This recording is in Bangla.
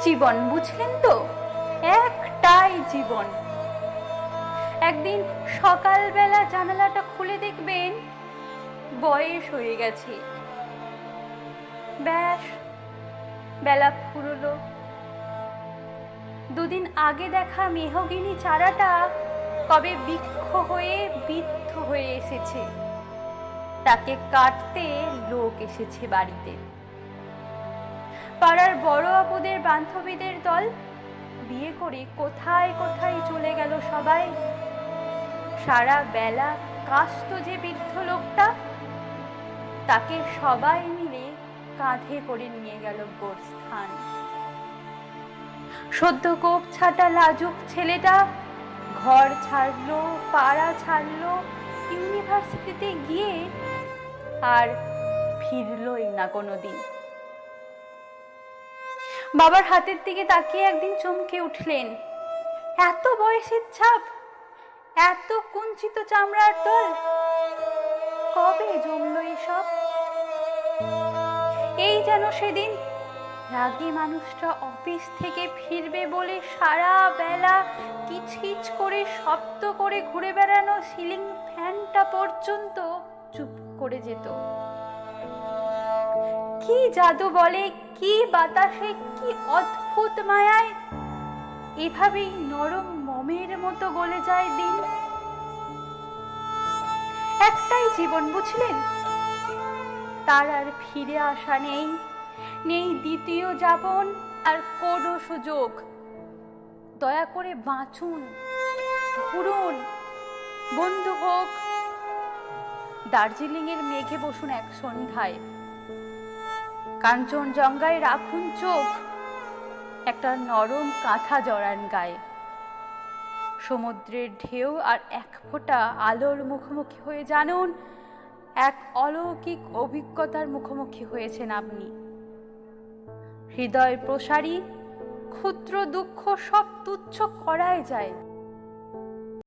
জীবন, বুঝলেন তো? একটাই জীবন। একদিন সকালবেলা জানালাটা খুলে দেখবেন বয়স হয়ে গেছে। ব্যাস, বেলা ফুরলো। দুদিন আগে দেখা মেহগিনি চারাটা কবে বৃক্ষ হয়ে বৃদ্ধ হয়ে এসেছে। তাকে কাটতে লোক এসেছে বাড়িতে। পাড়ার বড় আপুদের বান্ধবীদের দল বিয়ে করে কোথায় কোথায় চলে গেল সবাই। সারা বেলা কাশত যে বৃদ্ধ লোকটা, তাকে সবাই মিলে কাঁধে করে নিয়ে গেল গোরস্থান। সদ্য কোপ ছাটা লাজুক ছেলেটা ঘর ছাড়লো, পাড়া ছাড়লো, ইউনিভার্সিটিতে গিয়ে আর ফিরলই না কোনোদিন। বাবার হাতের দিকে তাকিয়ে একদিন চমকে উঠলেন। এত বয়সের ছাপ, এত কুঞ্চিত চামড়ার দল, কবে জমলো এসব? এই যেন সেদিন রাগী মানুষটা অফিস থেকে ফিরবে বলে সারা বেলা কিচকিচ করে শব্দ করে ঘুরে বেড়ানো সিলিং ফ্যানটা পর্যন্ত চুপ করে যেত। কি জাদু বলে, কি বাতাসে, কি অদ্ভুত মায়ায় এভাবেই নরম মোমের মতো গলে যায় দিন। একটাই জীবন, বুঝলেন? তার আর ফিরে আসা নেই, নেই দ্বিতীয় যাপন আর কোনো সুযোগ। দয়া করে বাঁচুন, ঘুরুন, বন্ধু হোক। দার্জিলিং এর মেঘে বসুন এক সন্ধ্যায়, কাঞ্চনজঙ্ঘায় রাখুন চোখ, একটা নরম কাঁথা জড়ান গায়ে। সমুদ্রের ঢেউ আর এক ফোঁটা আলোর মুখোমুখি হয়ে জানুন এক অলৌকিক অভিজ্ঞতার মুখোমুখি হয়েছেন আপনি। হৃদয় প্রসারী ক্ষুদ্র দুঃখ সব তুচ্ছ করাই যায়।